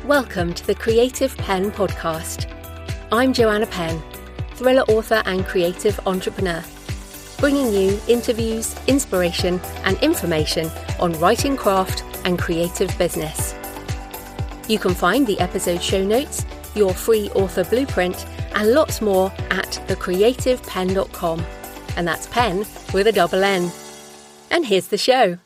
Welcome to the Creative Penn podcast. I'm Joanna Penn, thriller author and creative entrepreneur, bringing you interviews, inspiration and information on writing craft and creative business. You can find the episode show notes, your free author blueprint and lots more at thecreativepenn.com, and that's Penn with a double N. And here's the show.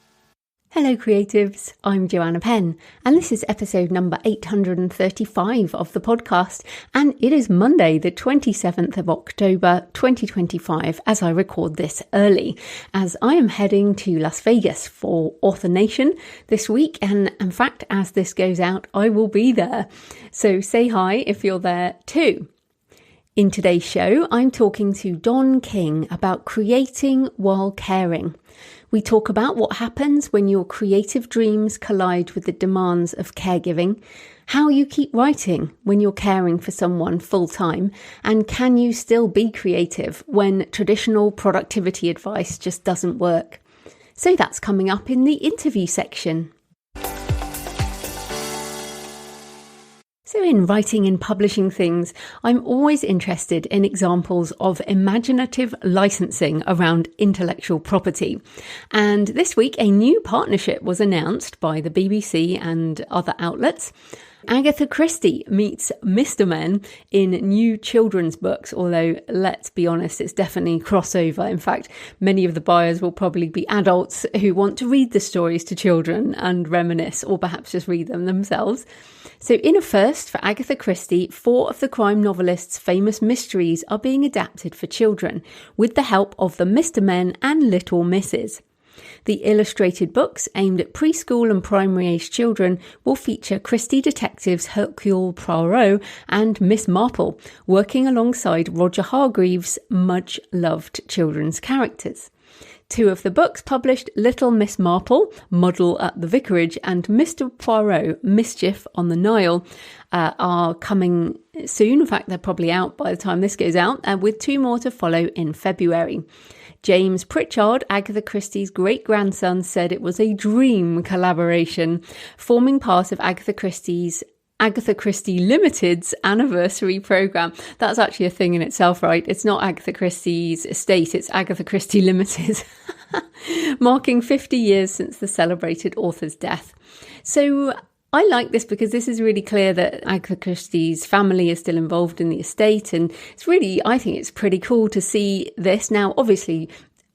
Hello creatives, I'm Joanna Penn and this is episode number 835 of the podcast, and it is Monday the 27th of October 2025 as I record this early, as I am heading to Las Vegas for Author Nation this week, and in fact as this goes out I will be there, so say hi if you're there too. In today's show I'm talking to Donn King about creating while caring. We talk about what happens when your creative dreams collide with the demands of caregiving, how you keep writing when you're caring for someone full-time, and can you still be creative when traditional productivity advice just doesn't work. So that's coming up in the interview section. So in writing and publishing things, I'm always interested in examples of imaginative licensing around intellectual property. And this week, a new partnership was announced by the BBC and other outlets. Agatha Christie meets Mr. Men in new children's books, although let's be honest, it's definitely crossover. In fact, many of the buyers will probably be adults who want to read the stories to children and reminisce, or perhaps just read them themselves. So in a first for Agatha Christie, 4 of the crime novelist's famous mysteries are being adapted for children, with the help of the Mr. Men and Little Misses. The illustrated books aimed at preschool and primary-age children will feature Christie detectives Hercule Poirot and Miss Marple, working alongside Roger Hargreaves' much-loved children's characters. 2 of the books published, Little Miss Marple, Muddle at the Vicarage, and Mr. Poirot, Mischief on the Nile, are coming soon. In fact, they're probably out by the time this goes out, with 2 more to follow in February. James Pritchard, Agatha Christie's great-grandson, said it was a dream collaboration, forming part of Agatha Christie Limited's anniversary programme. That's actually a thing in itself, right? It's not Agatha Christie's estate, it's Agatha Christie Limited, marking 50 years since the celebrated author's death. So I like this because this is really clear that Agatha Christie's family is still involved in the estate, and I think it's pretty cool to see this. Now, obviously,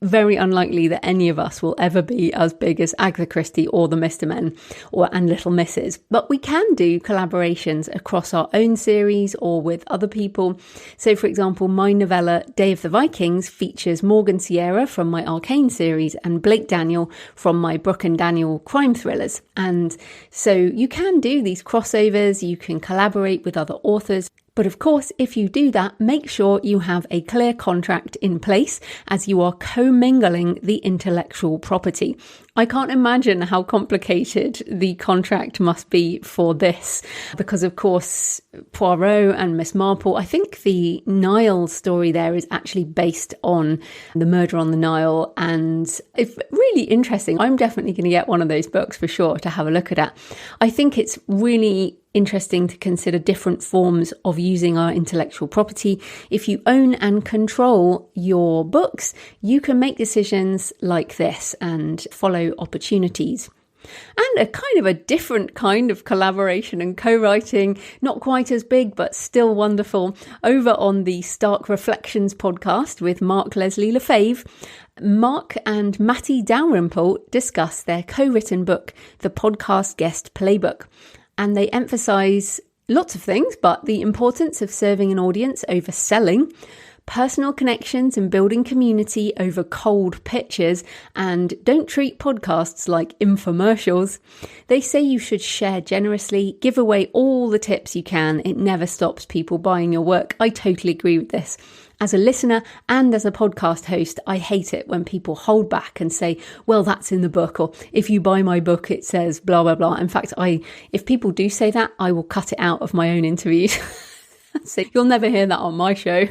very unlikely that any of us will ever be as big as Agatha Christie or the Mr. Men and Little Misses, but we can do collaborations across our own series or with other people. So for example, my novella Day of the Vikings features Morgan Sierra from my Arcane series and Blake Daniel from my Brooke and Daniel crime thrillers. And so you can do these crossovers, you can collaborate with other authors. But of course, if you do that, make sure you have a clear contract in place as you are commingling the intellectual property. I can't imagine how complicated the contract must be for this, because of course, Poirot and Miss Marple, I think the Nile story there is actually based on the murder on the Nile, and it's really interesting. I'm definitely going to get one of those books for sure to have a look at. I think it's really interesting to consider different forms of using our intellectual property. If you own and control your books, you can make decisions like this and follow opportunities. And a kind of a different kind of collaboration and co-writing, not quite as big, but still wonderful, over on the Stark Reflections podcast with Mark Leslie Lefebvre. Mark and Matty Dalrymple discuss their co-written book, The Podcast Guest Playbook. And they emphasize lots of things, but the importance of serving an audience over selling, personal connections and building community over cold pitches, and don't treat podcasts like infomercials. They say you should share generously, give away all the tips you can. It never stops people buying your work. I totally agree with this. As a listener and as a podcast host, I hate it when people hold back and say, well, that's in the book, or if you buy my book, it says blah, blah, blah. In fact, if people do say that, I will cut it out of my own interviews. So you'll never hear that on my show.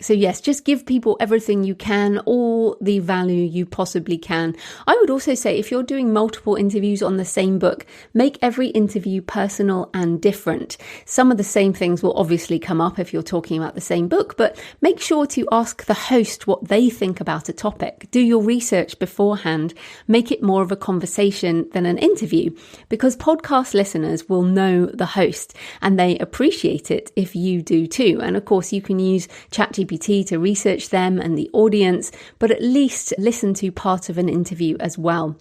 So yes, just give people everything you can, all the value you possibly can. I would also say if you're doing multiple interviews on the same book, make every interview personal and different. Some of the same things will obviously come up if you're talking about the same book, but make sure to ask the host what they think about a topic. Do your research beforehand. Make it more of a conversation than an interview, because podcast listeners will know the host and they appreciate it if you do too. And of course, you can use ChatGPT to research them and the audience, but at least listen to part of an interview as well.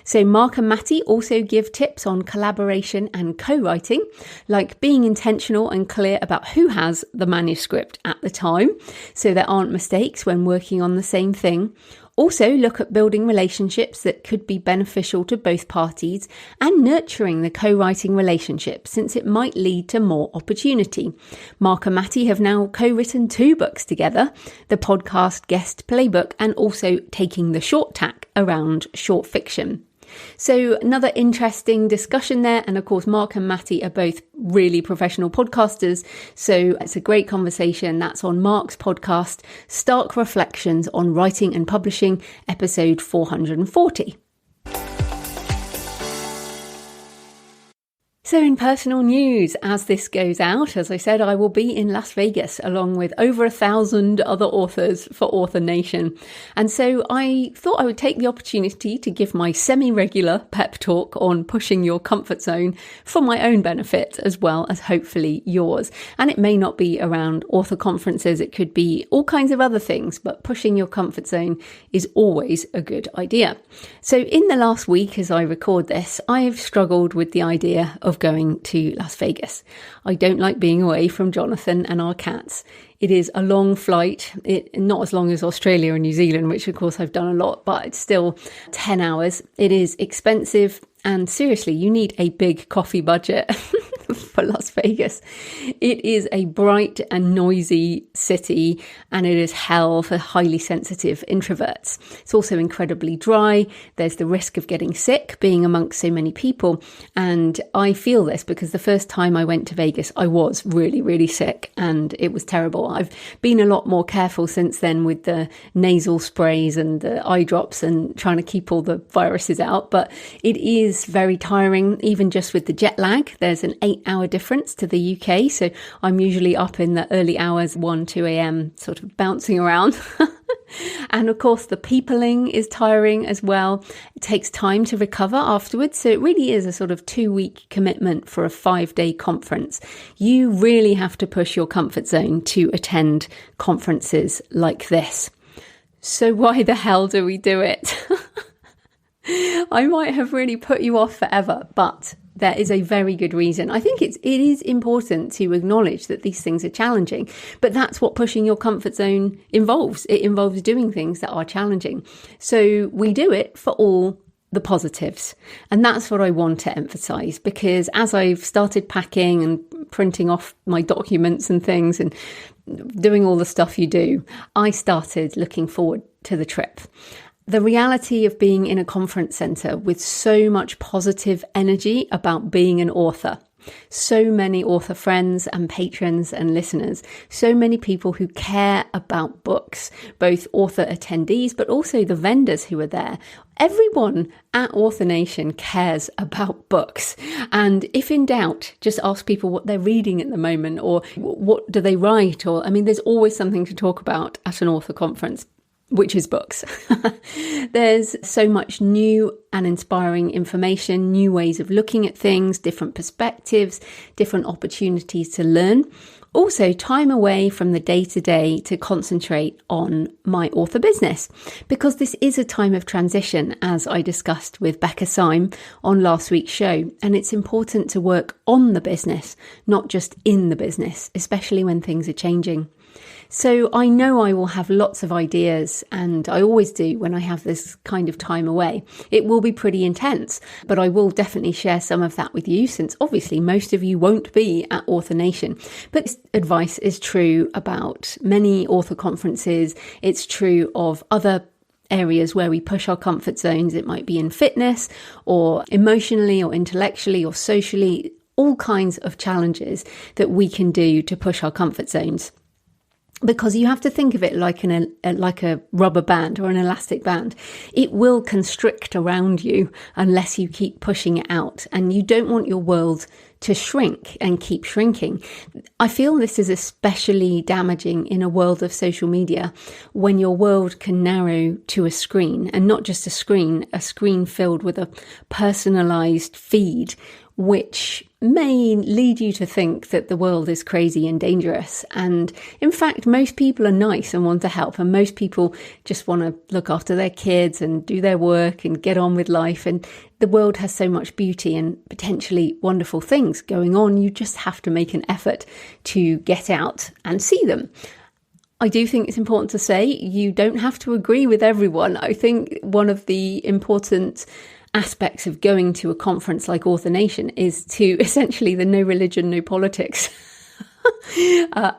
So Mark and Matty also give tips on collaboration and co-writing, like being intentional and clear about who has the manuscript at the time, so there aren't mistakes when working on the same thing. Also, look at building relationships that could be beneficial to both parties and nurturing the co-writing relationship, since it might lead to more opportunity. Mark and Matty have now co-written 2 books together, the podcast guest playbook and also taking the short tack around short fiction. So another interesting discussion there. And of course, Mark and Matty are both really professional podcasters. So it's a great conversation. That's on Mark's podcast, Stark Reflections on Writing and Publishing, episode 440. So in personal news, as this goes out, as I said, I will be in Las Vegas along with over 1,000 other authors for Author Nation. And so I thought I would take the opportunity to give my semi-regular pep talk on pushing your comfort zone for my own benefit, as well as hopefully yours. And it may not be around author conferences, it could be all kinds of other things, but pushing your comfort zone is always a good idea. So in the last week, as I record this, I've struggled with the idea of going to Las Vegas. I don't like being away from Jonathan and our cats. It is a long flight, not as long as Australia and New Zealand, which of course I've done a lot, but it's still 10 hours. It is expensive, and seriously, you need a big coffee budget for Las Vegas. It is a bright and noisy city, and it is hell for highly sensitive introverts. It's also incredibly dry. There's the risk of getting sick being amongst so many people. And I feel this because the first time I went to Vegas, I was really, really sick and it was terrible. I've been a lot more careful since then with the nasal sprays and the eye drops and trying to keep all the viruses out. But it is very tiring, even just with the jet lag. There's an 8-hour difference to the UK. So I'm usually up in the early hours, 1, 2 a.m, sort of bouncing around. And of course, the peopling is tiring as well. It takes time to recover afterwards. So it really is a sort of 2-week commitment for a 5-day conference. You really have to push your comfort zone to attend conferences like this. So why the hell do we do it? I might have really put you off forever, but there is a very good reason. I think it is important to acknowledge that these things are challenging, but that's what pushing your comfort zone involves. It involves doing things that are challenging. So we do it for all the positives. And that's what I want to emphasize, because as I've started packing and printing off my documents and things and doing all the stuff you do, I started looking forward to the trip. The reality of being in a conference centre with so much positive energy about being an author, so many author friends and patrons and listeners, so many people who care about books, both author attendees, but also the vendors who are there. Everyone at Author Nation cares about books. And if in doubt, just ask people what they're reading at the moment, or what do they write? Or, there's always something to talk about at an author conference, which is books. There's so much new and inspiring information, new ways of looking at things, different perspectives, different opportunities to learn. Also, time away from the day-to-day to concentrate on my author business, because this is a time of transition, as I discussed with Becca Syme on last week's show, and it's important to work on the business, not just in the business, especially when things are changing. So I know I will have lots of ideas, and I always do when I have this kind of time away. It will be pretty intense, but I will definitely share some of that with you, since obviously most of you won't be at Author Nation. But this advice is true about many author conferences. It's true of other areas where we push our comfort zones. It might be in fitness or emotionally or intellectually or socially, all kinds of challenges that we can do to push our comfort zones. because you have to think of it like a rubber band or an elastic band. It will constrict around you unless you keep pushing it out, and you don't want your world to shrink and keep shrinking. I feel this is especially damaging in a world of social media when your world can narrow to a screen, and not just a screen filled with a personalized feed, which may lead you to think that the world is crazy and dangerous. And in fact, most people are nice and want to help, and most people just want to look after their kids and do their work and get on with life. And the world has so much beauty and potentially wonderful things going on. You just have to make an effort to get out and see them. I do think it's important to say you don't have to agree with everyone. I think one of the important aspects of going to a conference like Author Nation is to essentially the no religion, no politics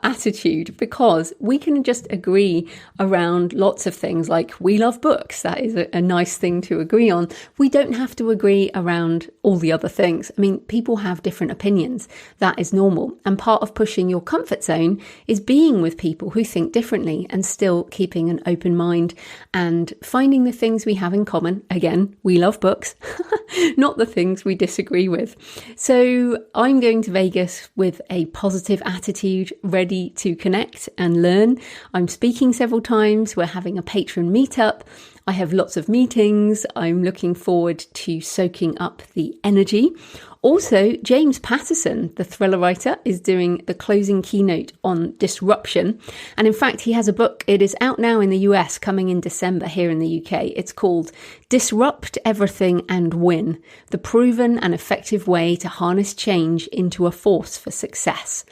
attitude, because we can just agree around lots of things, like we love books. That is a nice thing to agree on. We don't have to agree around all the other things. I mean, people have different opinions. That is normal. And part of pushing your comfort zone is being with people who think differently and still keeping an open mind and finding the things we have in common. Again, we love books, not the things we disagree with. So I'm going to Vegas with a positive attitude, ready to connect and learn. I'm speaking several times. We're having a patron meetup. I have lots of meetings. I'm looking forward to soaking up the energy. Also, James Patterson, the thriller writer, is doing the closing keynote on disruption. And in fact, he has a book. It is out now in the US, coming in December here in the UK. It's called Disrupt Everything and Win: The Proven and Effective Way to Harness Change into a Force for Success.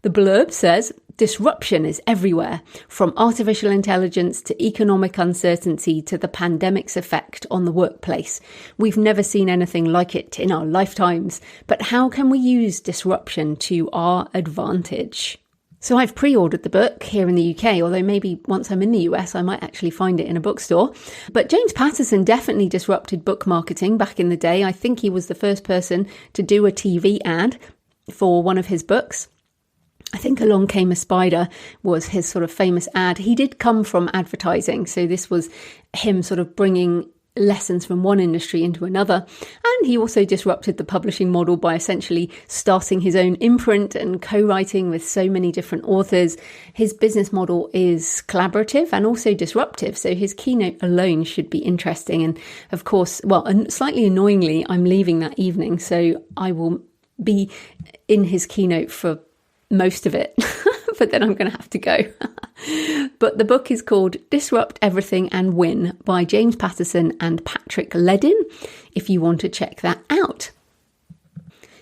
The blurb says, disruption is everywhere, from artificial intelligence to economic uncertainty to the pandemic's effect on the workplace. We've never seen anything like it in our lifetimes, but how can we use disruption to our advantage? So I've pre-ordered the book here in the UK, although maybe once I'm in the US, I might actually find it in a bookstore. But James Patterson definitely disrupted book marketing back in the day. I think he was the first person to do a TV ad for one of his books. I think Along Came a Spider was his sort of famous ad. He did come from advertising, so this was him sort of bringing lessons from one industry into another. And he also disrupted the publishing model by essentially starting his own imprint and co-writing with so many different authors. His business model is collaborative and also disruptive, so his keynote alone should be interesting. And of course, well, slightly annoyingly, I'm leaving that evening, so I will be in his keynote for most of it, but then I'm going to have to go. But the book is called Disrupt Everything and Win by James Patterson and Patrick Ledin, if you want to check that out.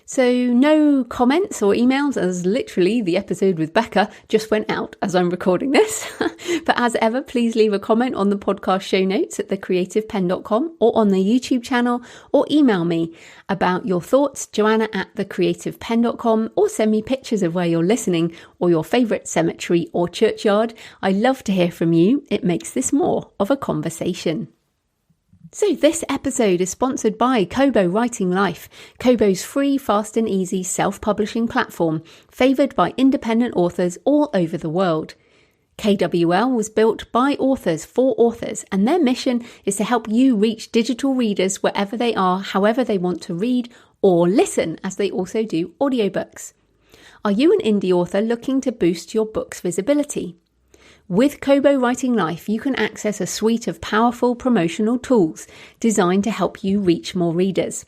So no comments or emails, as literally the episode with Becca just went out as I'm recording this. But as ever, please leave a comment on the podcast show notes at thecreativepenn.com or on the YouTube channel, or email me about your thoughts, joanna@thecreativepenn.com, or send me pictures of where you're listening or your favourite cemetery or churchyard. I love to hear from you. It makes this more of a conversation. So this episode is sponsored by Kobo Writing Life, Kobo's free, fast and easy self-publishing platform, favoured by independent authors all over the world. KWL was built by authors for authors, and their mission is to help you reach digital readers wherever they are, however they want to read or listen, as they also do audiobooks. Are you an indie author looking to boost your book's visibility? With Kobo Writing Life, you can access a suite of powerful promotional tools designed to help you reach more readers.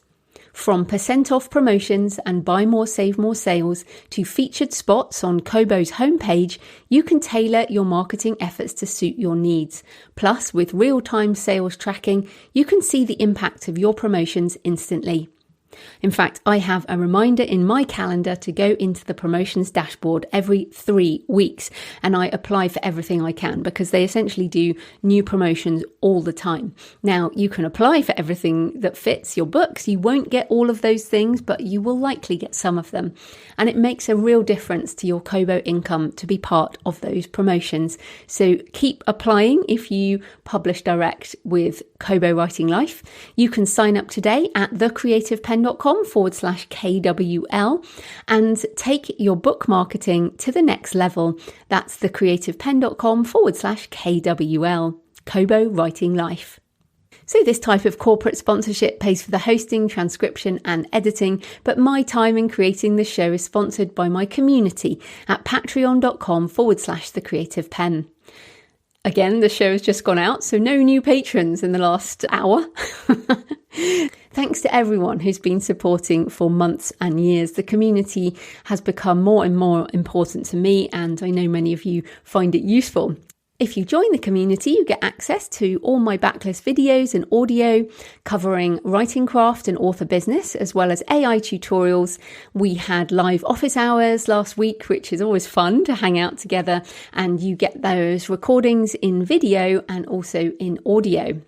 From % off promotions and buy more, save more sales to featured spots on Kobo's homepage, you can tailor your marketing efforts to suit your needs. Plus, with real-time sales tracking, you can see the impact of your promotions instantly. In fact, I have a reminder in my calendar to go into the promotions dashboard every 3 weeks, and I apply for everything I can because they essentially do new promotions all the time. Now, you can apply for everything that fits your books. You won't get all of those things, but you will likely get some of them. And it makes a real difference to your Kobo income to be part of those promotions. So keep applying if you publish direct with Kobo Writing Life. You can sign up today at thecreativepenn.com thecreativepenn.com/KWL and take your book marketing to the next level. That's thecreativepenn.com/KWL. Kobo Writing Life. So this type of corporate sponsorship pays for the hosting, transcription and editing, but my time in creating this show is sponsored by my community at patreon.com/thecreativepenn. Again, the show has just gone out, so no new patrons in the last hour. Thanks to everyone who's been supporting for months and years. The community has become more and more important to me, and I know many of you find it useful. If you join the community, you get access to all my backlist videos and audio covering writing craft and author business, as well as AI tutorials. We had live office hours last week, which is always fun to hang out together, and you get those recordings in video and also in audio.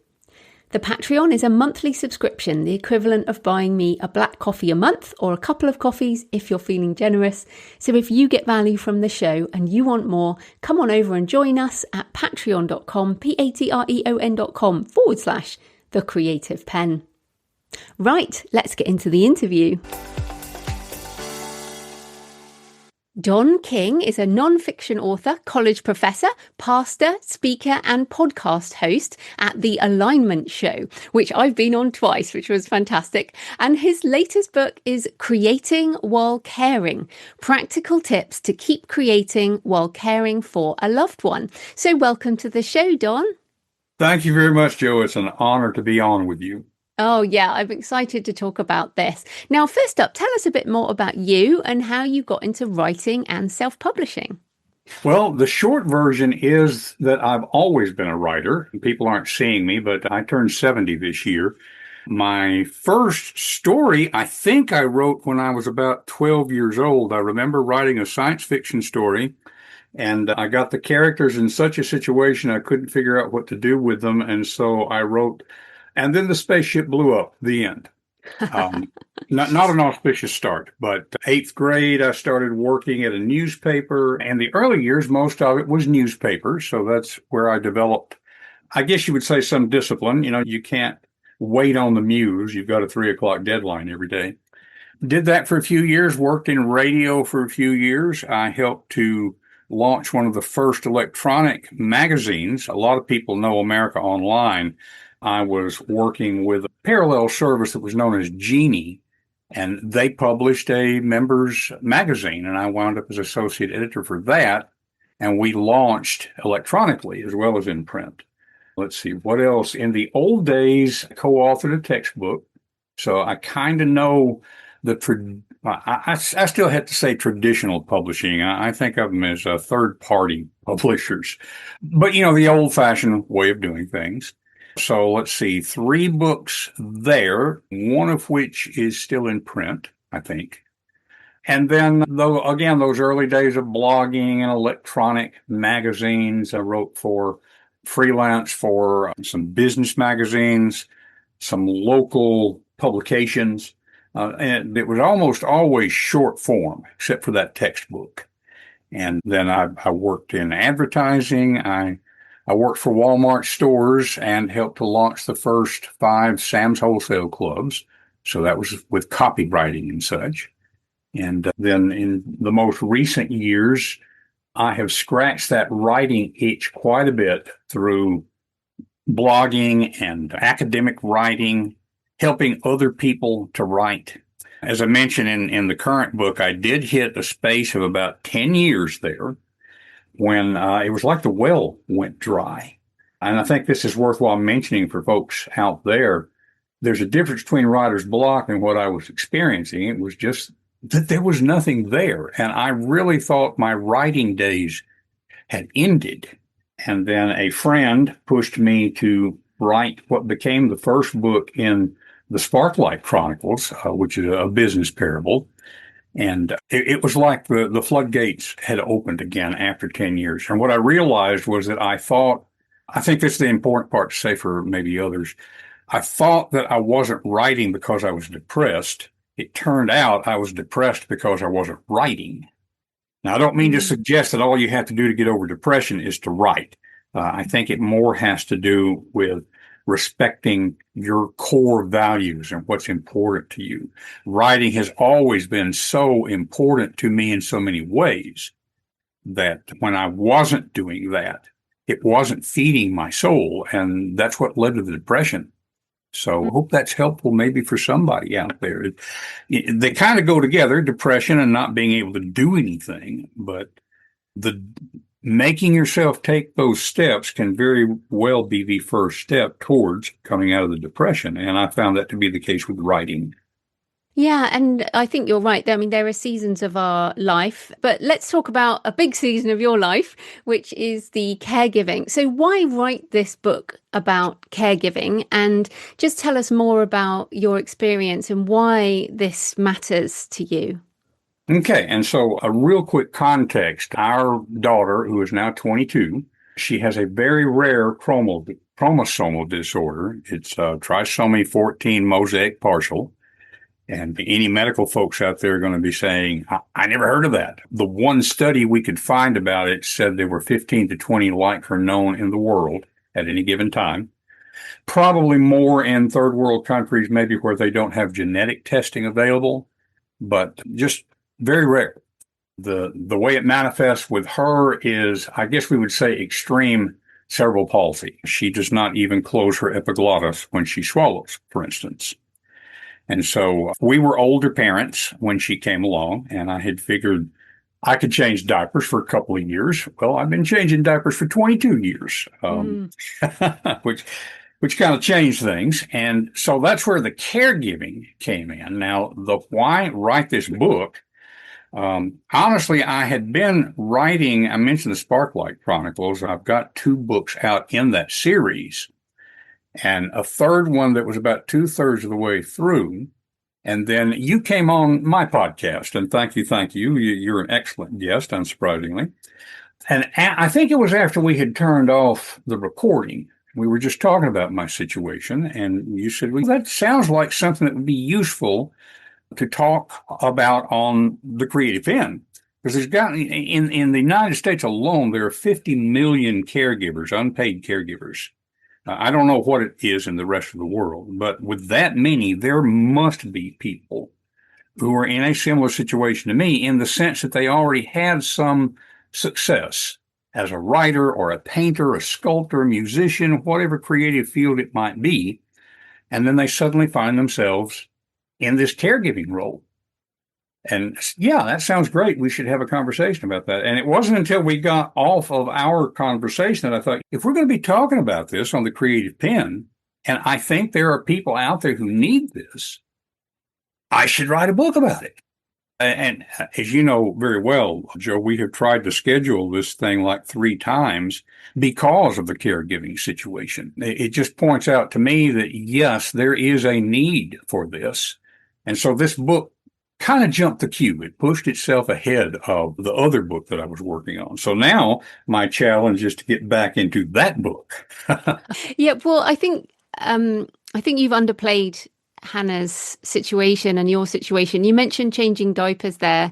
The Patreon is a monthly subscription, the equivalent of buying me a black coffee a month or a couple of coffees if you're feeling generous. So if you get value from the show and you want more, come on over and join us at patreon.com, patreon.com/thecreativepenn. Right, let's get into the interview. Donn King is a non-fiction author, college professor, pastor, speaker and podcast host at The Alignment Show, which I've been on twice, which was fantastic. And his latest book is Creating While Caring, Practical Tips to Keep Creating While Caring for a Loved One. So welcome to the show, Donn. Thank you very much, Joe. It's an honor to be on with you. Oh, yeah, I'm excited to talk about this. Now, first up, tell us a bit more about you and how you got into writing and self-publishing. Well, the short version is that I've always been a writer. People aren't seeing me, but I turned 70 this year. My first story, I think I wrote when I was about 12 years old. I remember writing a science fiction story, and I got the characters in such a situation I couldn't figure out what to do with them, and so I wrote, and then the spaceship blew up, the end. Not an auspicious start, but 8th grade, I started working at a newspaper, and the early years, most of it was newspaper. So that's where I developed, I guess you would say, some discipline. You know, you can't wait on the muse. You've got a 3 o'clock deadline every day. Did that for a few years, worked in radio for a few years. I helped to launch one of the first electronic magazines. A lot of people know America Online. I was working with a parallel service that was known as Genie, and they published a members magazine, and I wound up as associate editor for that, and we launched electronically as well as in print. Let's see, what else? In the old days, I co-authored a textbook, so I kind of know I still have to say traditional publishing. I think of them as third-party publishers, but, you know, the old-fashioned way of doing things. So let's see, 3 books there, one of which is still in print, I think. And then, though, again, those early days of blogging and electronic magazines, I wrote for freelance for some business magazines, some local publications, and it was almost always short form, except for that textbook. And then I worked in advertising. I worked for Walmart stores and helped to launch the first 5 Sam's Wholesale clubs. So that was with copywriting and such. And then in the most recent years, I have scratched that writing itch quite a bit through blogging and academic writing, helping other people to write. As I mentioned in the current book, I did hit a space of about 10 years there when it was like the well went dry. And I think this is worthwhile mentioning for folks out there. There's a difference between writer's block and what I was experiencing. It was just that there was nothing there. And I really thought my writing days had ended. And then a friend pushed me to write what became the first book in the Sparklight Chronicles, which is a business parable. And it was like the floodgates had opened again after 10 years. And what I realized was that I think this is the important part to say for maybe others, I thought that I wasn't writing because I was depressed. It turned out I was depressed because I wasn't writing. Now, I don't mean to suggest that all you have to do to get over depression is to write. I think it more has to do with respecting your core values and what's important to you. Writing has always been so important to me in so many ways that when I wasn't doing that, it wasn't feeding my soul. And that's what led to the depression. So I hope that's helpful maybe for somebody out there. They kind of go together, depression and not being able to do anything, but the making yourself take those steps can very well be the first step towards coming out of the depression. And I found that to be the case with writing. Yeah, and I think you're right. I mean, there are seasons of our life, but let's talk about a big season of your life, which is the caregiving. So why write this book about caregiving? And just tell us more about your experience and why this matters to you. Okay, and so a real quick context. Our daughter, who is now 22, she has a very rare chromosomal disorder. It's trisomy 14 mosaic partial. And any medical folks out there are going to be saying, I never heard of that. The one study we could find about it said there were 15 to 20 like her known in the world at any given time. Probably more in third world countries, maybe where they don't have genetic testing available, but just very rare. The way it manifests with her is, I guess we would say, extreme cerebral palsy. She does not even close her epiglottis when she swallows, for instance. And so we were older parents when she came along, and I had figured I could change diapers for a couple of years. Well, I've been changing diapers for 22 years, which kind of changed things. And so that's where the caregiving came in. Now, the why write this book? Honestly, I had been writing, I mentioned the Sparklight Chronicles. I've got 2 books out in that series, and a third one that was about 2/3 of the way through. And then you came on my podcast, and thank you. You're an excellent guest, unsurprisingly. And I think it was after we had turned off the recording. We were just talking about my situation, and you said, well, that sounds like something that would be useful to talk about on the Creative Penn. Because in the United States alone, there are 50 million caregivers, unpaid caregivers. I don't know what it is in the rest of the world, but with that many, there must be people who are in a similar situation to me in the sense that they already had some success as a writer or a painter, a sculptor, a musician, whatever creative field it might be. And then they suddenly find themselves in this caregiving role. And yeah, that sounds great. We should have a conversation about that. And it wasn't until we got off of our conversation that I thought, if we're going to be talking about this on the Creative Penn, and I think there are people out there who need this, I should write a book about it. And as you know very well, Joe, we have tried to schedule this thing like 3 times because of the caregiving situation. It just points out to me that, yes, there is a need for this. And so this book kind of jumped the queue. It pushed itself ahead of the other book that I was working on. So now my challenge is to get back into that book. Yeah, well, I think you've underplayed Hannah's situation and your situation. You mentioned changing diapers there,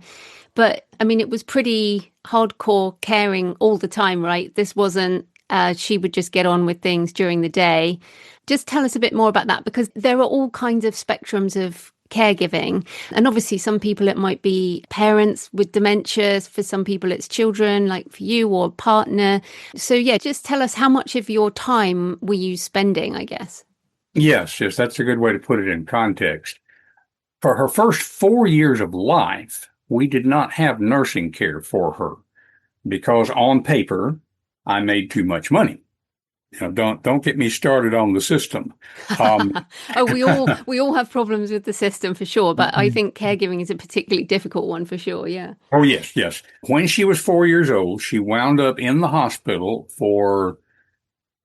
but I mean, it was pretty hardcore caring all the time, right? This wasn't, she would just get on with things during the day. Just tell us a bit more about that, because there are all kinds of spectrums of caregiving. And obviously, some people it might be parents with dementia. For some people, it's children, like for you, or a partner. So yeah, just tell us, how much of your time were you spending, I guess? Yes, that's a good way to put it in context. For her first 4 years of life, we did not have nursing care for her because on paper, I made too much money. Don't get me started on the system. Oh, we all have problems with the system for sure, but I think caregiving is a particularly difficult one for sure. Yeah. Oh, yes. When she was 4 years old, she wound up in the hospital for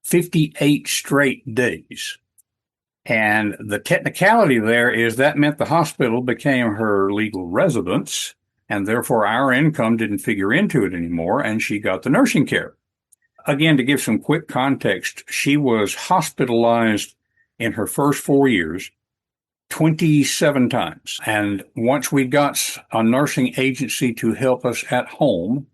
58 straight days. And the technicality there is that meant the hospital became her legal residence, and therefore our income didn't figure into it anymore, and she got the nursing care. Again, to give some quick context, she was hospitalized in her first 4 years 27 times. And once we got a nursing agency to help us at home,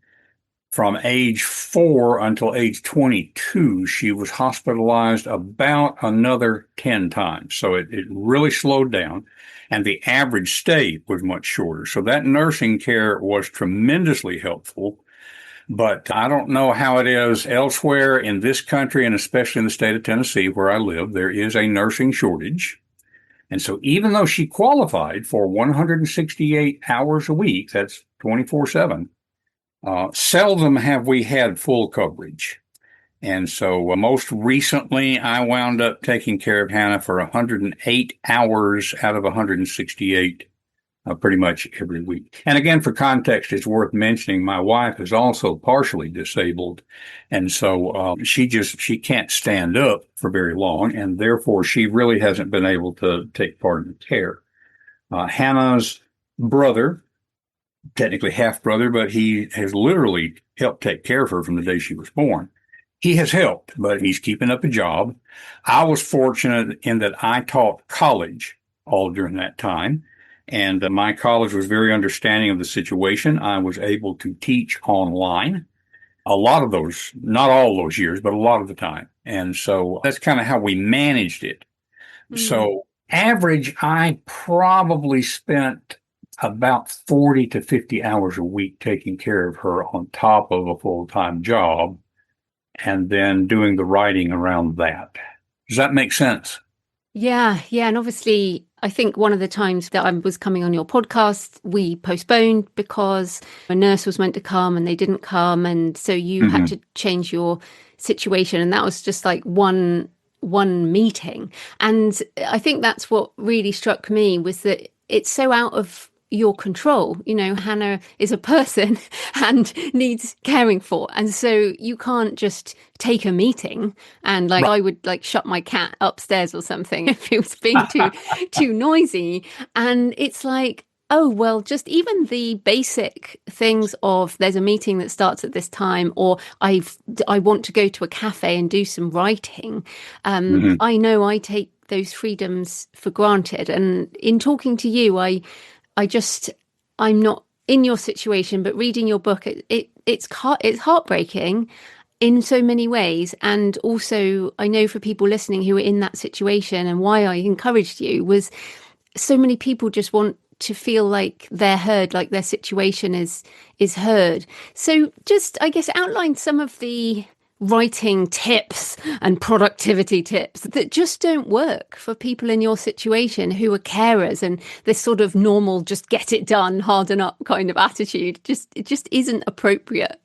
From age 4 until age 22, she was hospitalized about another 10 times. So it really slowed down, and the average stay was much shorter. So that nursing care was tremendously helpful. But I don't know how it is elsewhere in this country, and especially in the state of Tennessee where I live. There is a nursing shortage. And so even though she qualified for 168 hours a week, that's 24/7, seldom have we had full coverage. And so most recently, I wound up taking care of Hannah for 108 hours out of 168, pretty much every week. And again, for context, it's worth mentioning my wife is also partially disabled. And so she can't stand up for very long. And therefore, she really hasn't been able to take part in the care. Hannah's brother, technically half brother, but he has literally helped take care of her from the day she was born. He has helped, but he's keeping up a job. I was fortunate in that I taught college all during that time, and my college was very understanding of the situation. I was able to teach online a lot of those, not all those years, but a lot of the time. And so that's kind of how we managed it. So average, I probably spent about 40 to 50 hours a week taking care of her on top of a full-time job, and then doing the writing around that. Does that make sense? Yeah. And obviously, I think one of the times that I was coming on your podcast, we postponed because a nurse was meant to come and they didn't come. And so you had to change your situation. And that was just like one meeting. And I think that's what really struck me, was that it's so out of your control. Hannah is a person and needs caring for. And so you can't just take a meeting and Right. I would shut my cat upstairs or something if it was being too noisy. And it's like, oh, well, just even the basic things of there's a meeting that starts at this time, or I want to go to a cafe and do some writing. I know I take those freedoms for granted. And in talking to you, I'm not in your situation, but reading your book, it's heartbreaking in so many ways. And also, I know for people listening who are in that situation, and why I encouraged you was so many people just want to feel like they're heard, like their situation is heard. So just, I guess, outline some of the writing tips and productivity tips that just don't work for people in your situation who are carers, and this sort of normal, just get it done, harden up kind of attitude. It just isn't appropriate.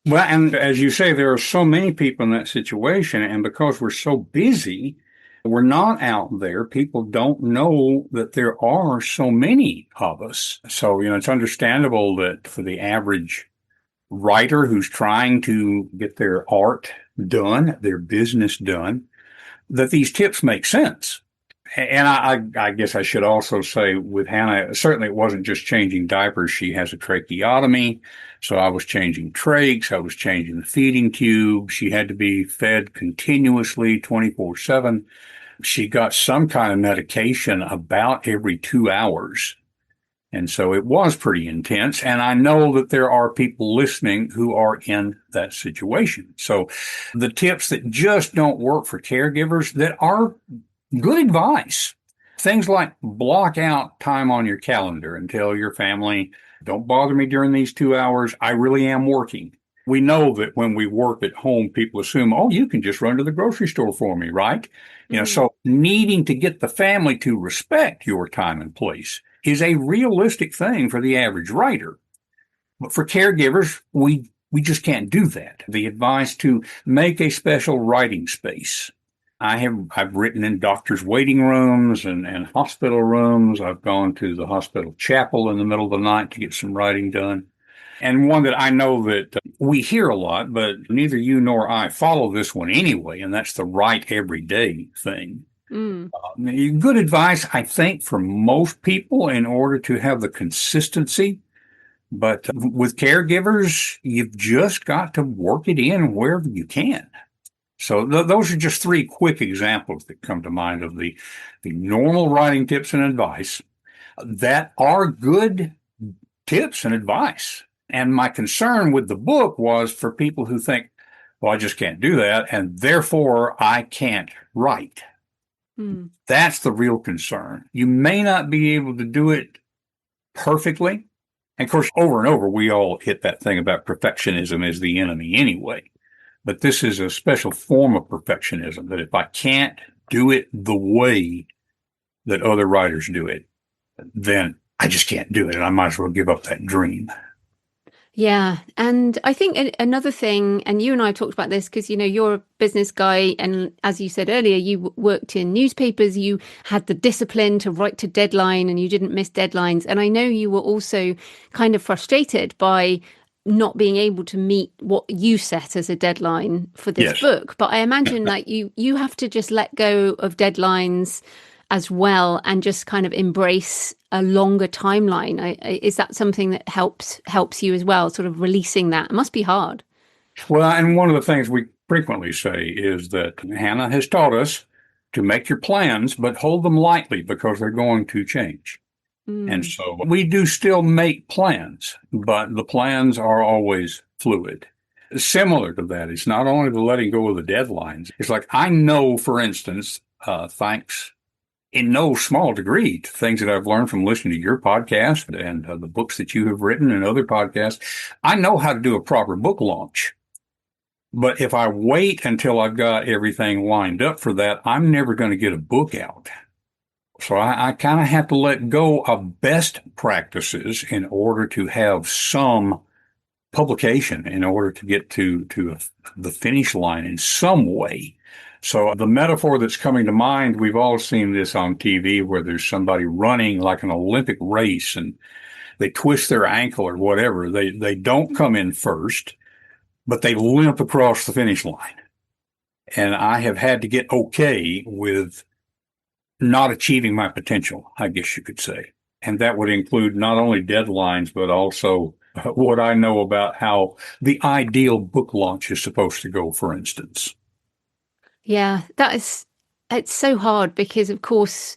Well, and as you say, there are so many people in that situation, and because we're so busy, we're not out there. People don't know that there are so many of us. So, it's understandable that for the average writer who's trying to get their art done, their business done, that these tips make sense. And I guess I should also say with Hannah, certainly it wasn't just changing diapers. She has a tracheotomy. So I was changing trachs. I was changing the feeding tube. She had to be fed continuously 24/7. She got some kind of medication about every 2 hours. And so it was pretty intense. And I know that there are people listening who are in that situation. So the tips that just don't work for caregivers that are good advice, things like block out time on your calendar and tell your family, don't bother me during these 2 hours. I really am working. We know that when we work at home, people assume, oh, you can just run to the grocery store for me, right? So needing to get the family to respect your time and place is a realistic thing for the average writer. But for caregivers, we just can't do that. The advice to make a special writing space. I've written in doctors' waiting rooms and hospital rooms. I've gone to the hospital chapel in the middle of the night to get some writing done. And one that I know that we hear a lot, but neither you nor I follow this one anyway, and that's the write every day thing. Good advice, I think, for most people in order to have the consistency. But with caregivers, you've just got to work it in wherever you can. So those are just three quick examples that come to mind of the normal writing tips and advice that are good tips and advice. And my concern with the book was for people who think, well, I just can't do that, and therefore I can't write. Mm. That's the real concern. You may not be able to do it perfectly. And of course, over and over, we all hit that thing about perfectionism as the enemy anyway. But this is a special form of perfectionism that if I can't do it the way that other writers do it, then I just can't do it. And I might as well give up that dream. Yeah. And I think another thing, and you and I talked about this because, you're a business guy. And as you said earlier, you worked in newspapers, you had the discipline to write to deadline and you didn't miss deadlines. And I know you were also kind of frustrated by not being able to meet what you set as a deadline for this Yes. book. But I imagine that you have to just let go of deadlines as well and just kind of embrace a longer timeline. Is that something that helps you as well, sort of releasing that? It must be hard. Well, and one of the things we frequently say is that Hannah has taught us to make your plans, but hold them lightly because they're going to change. And Mm. so we do still make plans, but the plans are always fluid. Similar to that, it's not only the letting go of the deadlines. It's like I know, for instance, thanks in no small degree to things that I've learned from listening to your podcast and the books that you have written and other podcasts. I know how to do a proper book launch. But if I wait until I've got everything lined up for that, I'm never going to get a book out. So I kind of have to let go of best practices in order to have some publication in order to get to the finish line in some way. So the metaphor that's coming to mind, we've all seen this on TV where there's somebody running like an Olympic race and they twist their ankle or whatever. They don't come in first, but they limp across the finish line. And I have had to get okay with not achieving my potential, I guess you could say. And that would include not only deadlines, but also what I know about how the ideal book launch is supposed to go, for instance. Yeah, it's so hard because, of course,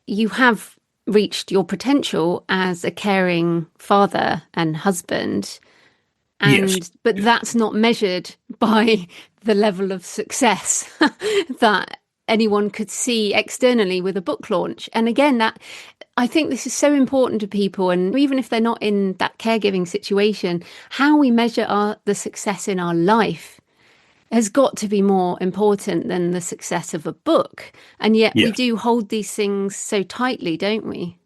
you have reached your potential as a caring father and husband. Yes. But that's not measured by the level of success that anyone could see externally with a book launch. And again, that I think this is so important to people. And even if they're not in that caregiving situation, how we measure the success in our life has got to be more important than the success of a book. And yet we Yes. do hold these things so tightly, don't we?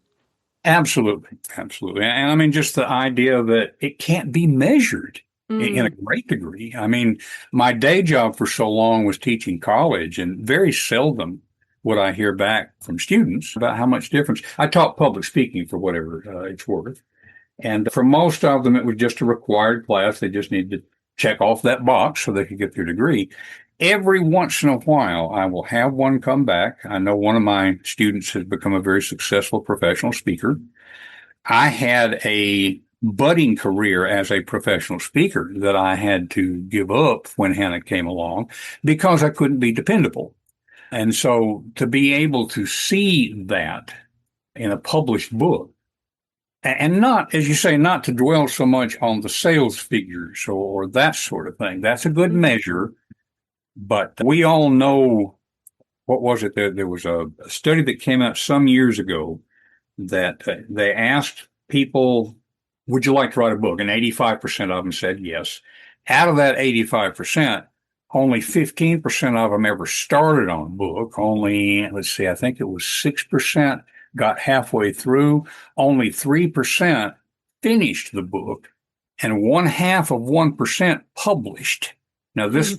Absolutely. Absolutely. And I mean, just the idea that it can't be measured in a Mm. great degree. I mean, my day job for so long was teaching college, and very seldom would I hear back from students about how much difference. I taught public speaking for whatever it's worth. And for most of them, it was just a required class. They just needed to check off that box so they could get their degree. Every once in a while, I will have one come back. I know one of my students has become a very successful professional speaker. I had a budding career as a professional speaker that I had to give up when Hannah came along because I couldn't be dependable. And so to be able to see that in a published book, and not, as you say, not to dwell so much on the sales figures or that sort of thing. That's a good Mm. measure, but we all know what was it? There was a study that came out some years ago that they asked people, would you like to write a book? And 85% of them said yes. Out of that 85%, only 15% of them ever started on a book. Only, let's see, I think it was 6% got halfway through. Only 3% finished the book, and 1/2 of 1% published. Now, this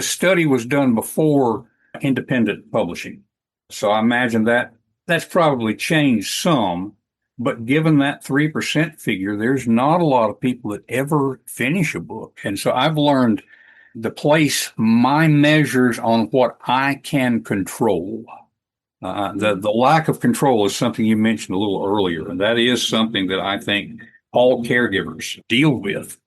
study was done before independent publishing. So I imagine that that's probably changed some, but given that 3% figure, there's not a lot of people that ever finish a book. And so I've learned to place my measures on what I can control. The lack of control is something you mentioned a little earlier, and that is something that I think all caregivers deal with,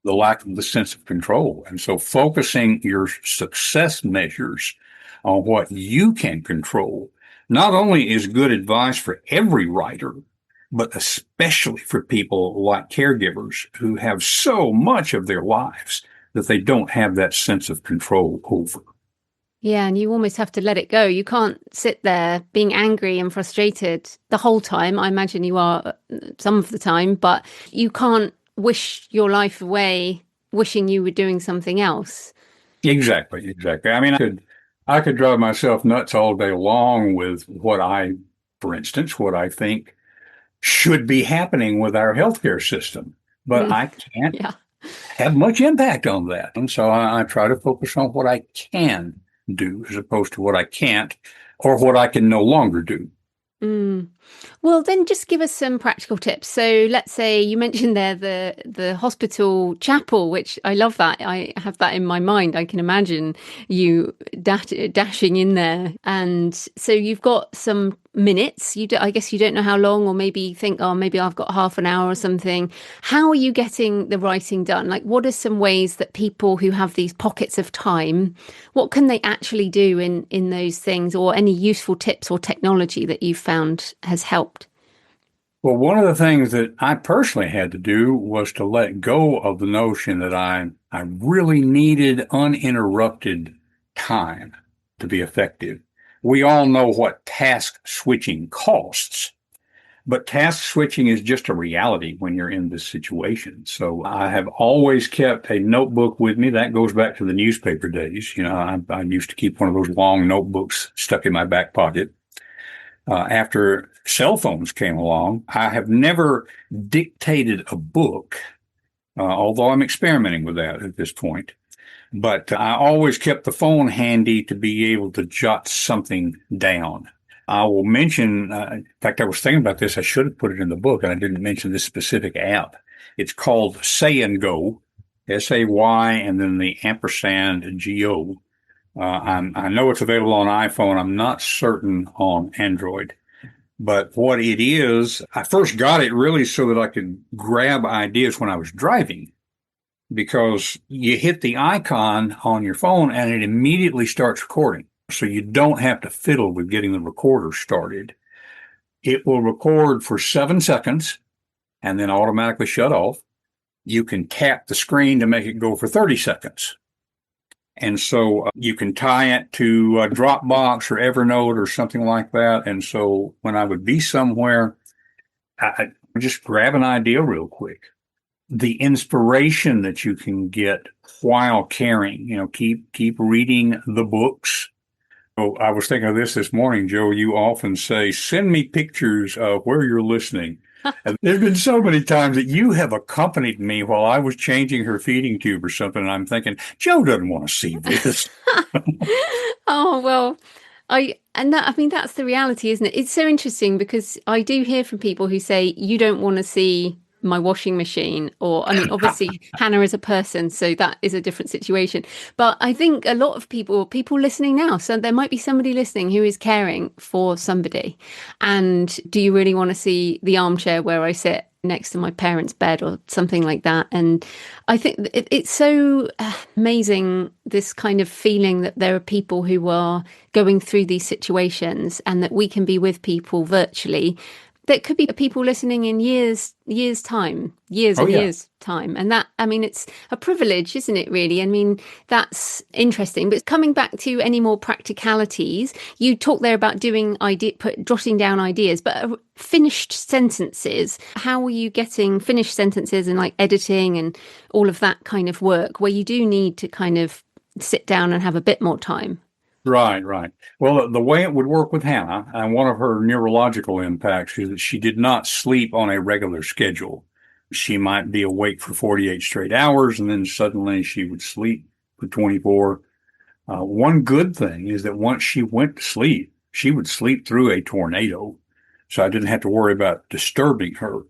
the lack of the sense of control. And so focusing your success measures on what you can control not only is good advice for every writer, but especially for people like caregivers who have so much of their lives that they don't have that sense of control over. Yeah, and you almost have to let it go. You can't sit there being angry and frustrated the whole time. I imagine you are some of the time, but you can't wish your life away wishing you were doing something else. Exactly, exactly. I mean, I could drive myself nuts all day long with for instance, what I think should be happening with our healthcare system, but Mm, I can't yeah. have much impact on that. And so I try to focus on what I can do as opposed to what I can't or what I can no longer do. Mm. Well, then just give us some practical tips. So let's say you mentioned there the hospital chapel, which I love that. I have that in my mind. I can imagine you dashing in there. And so you've got some minutes. I guess you don't know how long, or maybe you think, oh, maybe I've got half an hour or something. How are you getting the writing done? Like, what are some ways that people who have these pockets of time, what can they actually do in those things, or any useful tips or technology that you've found has helped? Well, one of the things that I personally had to do was to let go of the notion that I really needed uninterrupted time to be effective. We all know what task switching costs, but task switching is just a reality when you're in this situation. So I have always kept a notebook with me. That goes back to the newspaper days. I used to keep one of those long notebooks stuck in my back pocket. After cell phones came along, I have never dictated a book, although I'm experimenting with that at this point. But I always kept the phone handy to be able to jot something down. I will mention, in fact, I was thinking about this. I should have put it in the book, and I didn't mention this specific app. It's called Say and Go, SAY, and then the ampersand GO. I know it's available on iPhone. I'm not certain on Android. But what it is, I first got it really so that I could grab ideas when I was driving, because you hit the icon on your phone and it immediately starts recording. So you don't have to fiddle with getting the recorder started. It will record for 7 seconds and then automatically shut off. You can tap the screen to make it go for 30 seconds. And so you can tie it to Dropbox or Evernote or something like that. And so when I would be somewhere, I would just grab an idea real quick. The inspiration that you can get while caring, keep reading the books. Oh, I was thinking of this morning, Joe. You often say, send me pictures of where you're listening. And there's been so many times that you have accompanied me while I was changing her feeding tube or something. And I'm thinking, Joe doesn't want to see this. Oh, well, I mean, that's the reality, isn't it? It's so interesting because I do hear from people who say, you don't want to see my washing machine, or, I mean, obviously Hannah is a person, so that is a different situation. But I think a lot of people listening now, so there might be somebody listening who is caring for somebody. And do you really want to see the armchair where I sit next to my parents' bed or something like that? And I think it's so amazing, this kind of feeling that there are people who are going through these situations and that we can be with people virtually. There could be people listening in years time, years Oh, and yeah. years time. And that, I mean, it's a privilege, isn't it, really? I mean, that's interesting. But coming back to any more practicalities, you talked there about jotting down ideas, but finished sentences. How are you getting finished sentences and like editing and all of that kind of work where you do need to kind of sit down and have a bit more time? Right, right. Well, the way it would work with Hannah, and one of her neurological impacts is that she did not sleep on a regular schedule. She might be awake for 48 straight hours, and then suddenly she would sleep for 24. One good thing is that once she went to sleep, she would sleep through a tornado. So I didn't have to worry about disturbing her.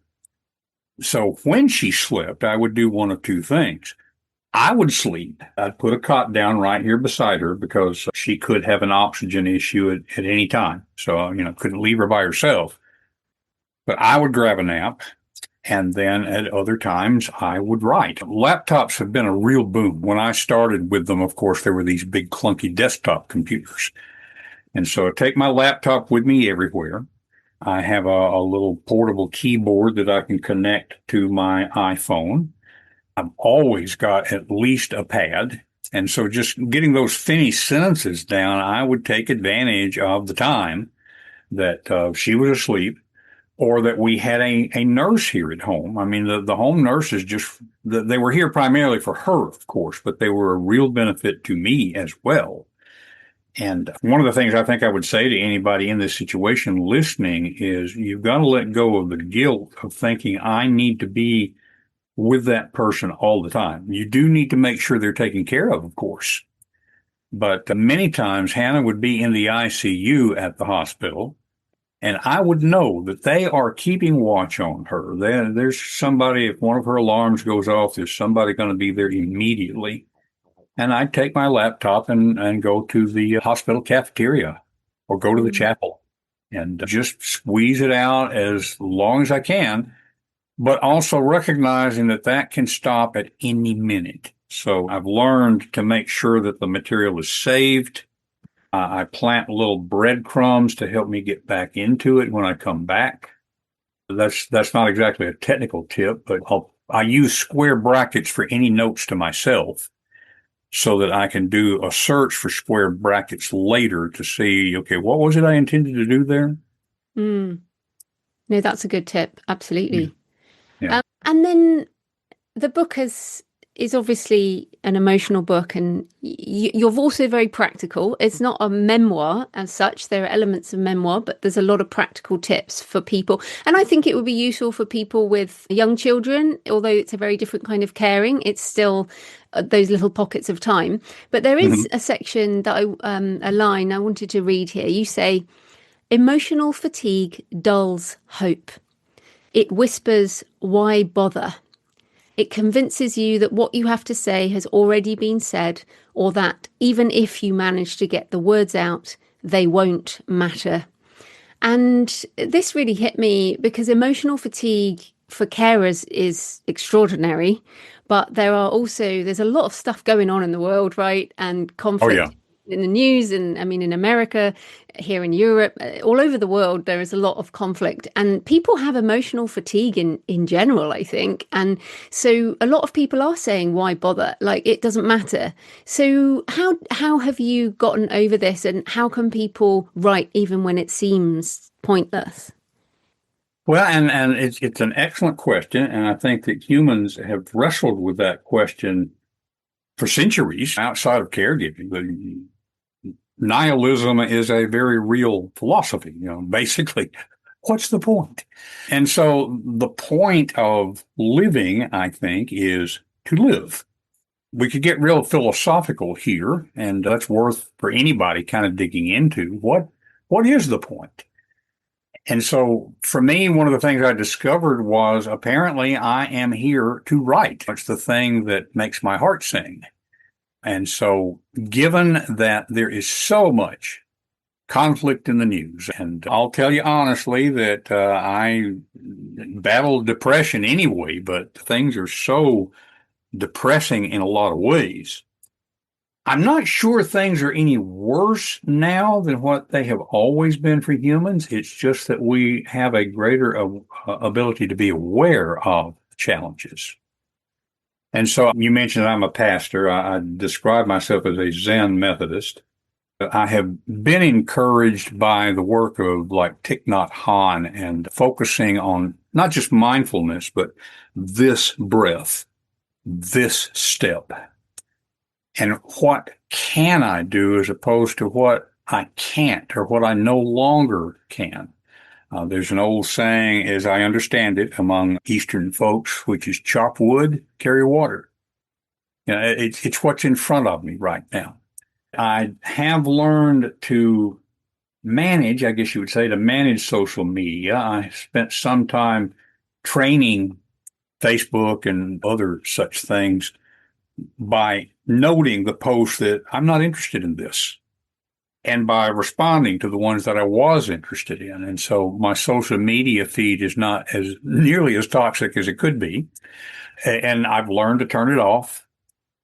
So when she slept, I would do one of two things. I would sleep. I'd put a cot down right here beside her because she could have an oxygen issue at any time. So, couldn't leave her by herself. But I would grab a nap. And then at other times, I would write. Laptops have been a real boom. When I started with them, of course, there were these big clunky desktop computers. And so I take my laptop with me everywhere. I have a little portable keyboard that I can connect to my iPhone. I've always got at least a pad. And so just getting those finished sentences down, I would take advantage of the time that she was asleep or that we had a nurse here at home. I mean, the home nurses they were here primarily for her, of course, but they were a real benefit to me as well. And one of the things I think I would say to anybody in this situation listening is you've got to let go of the guilt of thinking I need to be with that person all the time. You do need to make sure they're taken care of course. But many times Hannah would be in the ICU at the hospital, and I would know that they are keeping watch on her. There's somebody, if one of her alarms goes off, there's somebody going to be there immediately. And I'd take my laptop and go to the hospital cafeteria or go to the chapel and just squeeze it out as long as I can, but also recognizing that that can stop at any minute. So I've learned to make sure that the material is saved. I plant little breadcrumbs to help me get back into it when I come back. That's not exactly a technical tip, but I use square brackets for any notes to myself so that I can do a search for square brackets later to see, okay, what was it I intended to do there? No, that's a good tip. Absolutely. Yeah. And then the book is obviously an emotional book, and you're also very practical. It's not a memoir as such. There are elements of memoir, but there's a lot of practical tips for people. And I think it would be useful for people with young children, although it's a very different kind of caring. It's still those little pockets of time. But there is a section that a line I wanted to read here. You say, emotional fatigue dulls hope. It whispers, why bother? It convinces you that what you have to say has already been said, or that even if you manage to get the words out, they won't matter. And this really hit me because emotional fatigue for carers is extraordinary, but there's a lot of stuff going on in the world, right? And Oh, conflict yeah. in the news, and I mean in America, here in Europe, all over the world there is a lot of conflict, and people have emotional fatigue in general, I think. And so a lot of people are saying, why bother, like it doesn't matter. So how have you gotten over this, and how can people write even when it seems pointless? Well, and it's an excellent question, and I think that humans have wrestled with that question for centuries outside of caregiving. Nihilism is a very real philosophy. Basically, what's the point? And so the point of living, I think, is to live. We could get real philosophical here, and that's worth for anybody kind of digging into. What is the point? And so for me, one of the things I discovered was apparently I am here to write. It's the thing that makes my heart sing. And so given that there is so much conflict in the news, and I'll tell you honestly that I battled depression anyway, but things are so depressing in a lot of ways. I'm not sure things are any worse now than what they have always been for humans. It's just that we have a greater ability to be aware of challenges. And so you mentioned I'm a pastor. I describe myself as a Zen Methodist. I have been encouraged by the work of like Thich Nhat Hanh and focusing on not just mindfulness, but this breath, this step. And what can I do as opposed to what I can't or what I no longer can? There's an old saying, as I understand it, among Eastern folks, which is chop wood, carry water. It's what's in front of me right now. I have learned to manage, I guess you would say, to manage social media. I spent some time training Facebook and other such things by noting the posts that I'm not interested in this and by responding to the ones that I was interested in. And so my social media feed is not as nearly as toxic as it could be. And I've learned to turn it off.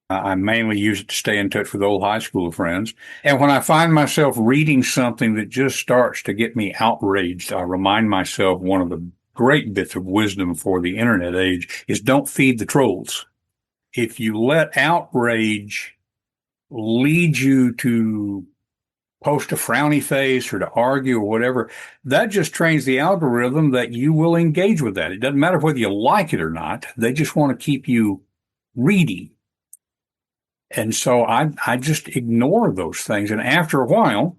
I mainly use it to stay in touch with old high school friends. And when I find myself reading something that just starts to get me outraged, I remind myself one of the great bits of wisdom for the internet age is don't feed the trolls. If you let outrage lead you to post a frowny face or to argue or whatever, that just trains the algorithm that you will engage with that. It doesn't matter whether you like it or not. They just want to keep you reading. And so I just ignore those things. And after a while,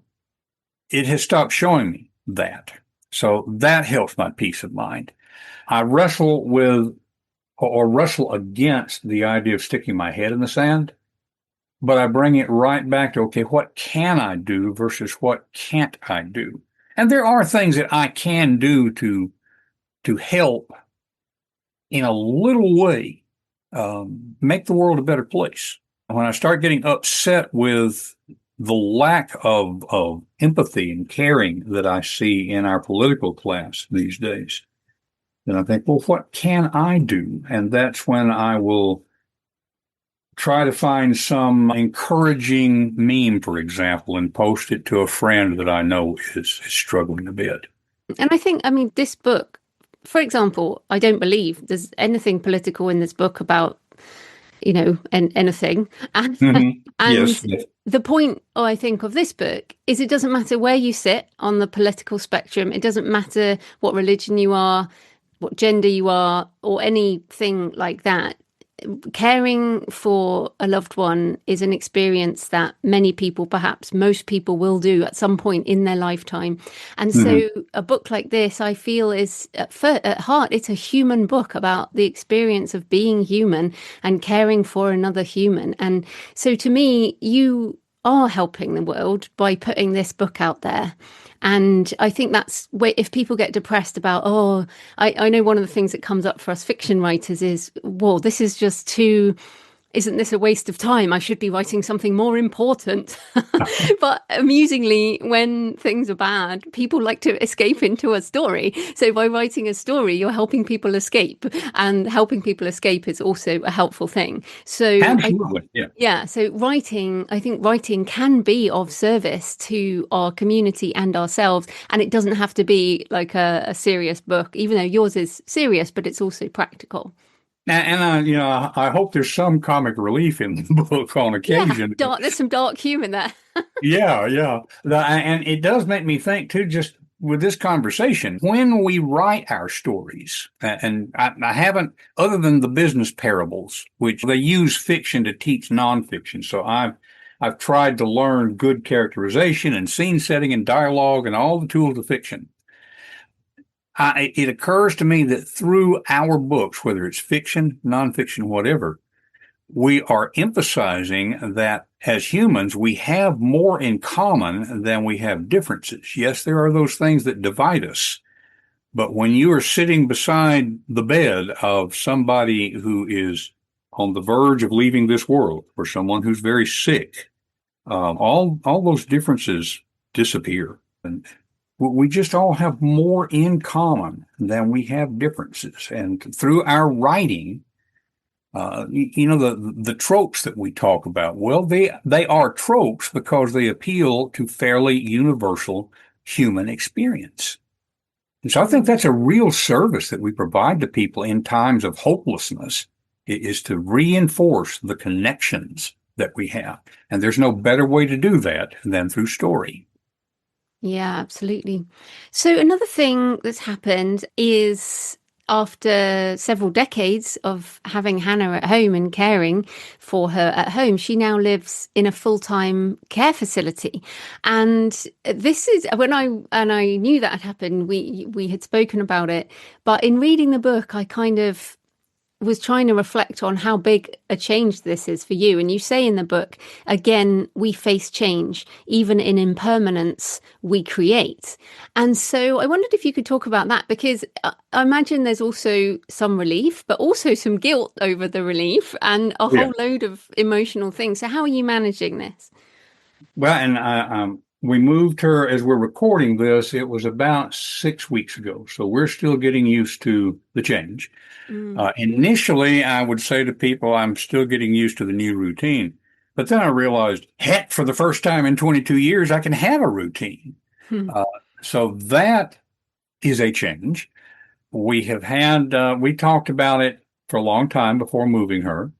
it has stopped showing me that. So that helps my peace of mind. I wrestle with or wrestle against the idea of sticking my head in the sand, but I bring it right back to, okay, what can I do versus what can't I do? And there are things that I can do to help in a little way make the world a better place. When I start getting upset with the lack of empathy and caring that I see in our political class these days, then I think, well, what can I do? And that's when I will try to find some encouraging meme, for example, and post it to a friend that I know is struggling a bit. And I think, I mean, this book, for example, I don't believe there's anything political in this book about, anything. And, Yes. and the point, I think, of this book is it doesn't matter where you sit on the political spectrum. It doesn't matter what religion you are, what gender you are, or anything like that. Caring for a loved one is an experience that many people, perhaps most people, will do at some point in their lifetime. And Mhm. so a book like this, I feel, is at heart, it's a human book about the experience of being human and caring for another human. And so to me, you are helping the world by putting this book out there. And I think that's where, if people get depressed about, I know one of the things that comes up for us fiction writers is, well, this is just too, isn't this a waste of time? I should be writing something more important. But amusingly, when things are bad, people like to escape into a story. So by writing a story, you're helping people escape, and helping people escape is also a helpful thing. So Absolutely. Yeah. yeah, so I think writing can be of service to our community and ourselves. And it doesn't have to be like a serious book, even though yours is serious, but it's also practical. I hope there's some comic relief in the book on Yeah, occasion. there's some dark humor there. Yeah, yeah. And it does make me think too, just with this conversation, when we write our stories, and I haven't, other than the business parables, which they use fiction to teach nonfiction. So I've tried to learn good characterization and scene setting and dialogue and all the tools of fiction. It occurs to me that through our books, whether it's fiction, nonfiction, whatever, we are emphasizing that as humans, we have more in common than we have differences. Yes, there are those things that divide us. But when you are sitting beside the bed of somebody who is on the verge of leaving this world, or someone who's very sick, all those differences disappear. And we just all have more in common than we have differences. And through our writing, the tropes that we talk about, well, they are tropes because they appeal to fairly universal human experience. And so I think that's a real service that we provide to people in times of hopelessness, is to reinforce the connections that we have. And there's no better way to do that than through story. Yeah, absolutely. So another thing that's happened is after several decades of having Hannah at home and caring for her at home, she now lives in a full-time care facility. And this is when I knew that had happened, we had spoken about it. But in reading the book, I kind of was trying to reflect on how big a change this is for you. And you say in the book, again, we face change, even in impermanence we create. And so I wondered if you could talk about that, because I imagine there's also some relief, but also some guilt over the relief and a Yeah. whole load of emotional things. So how are you managing this? Well, and we moved her as we're recording this. It was about 6 weeks ago. So we're still getting used to the change. Initially, I would say to people, I'm still getting used to the new routine. But then I realized, heck, for the first time in 22 years, I can have a routine. Mm. Uh, so that is a change. We have had, we talked about it for a long time before moving her.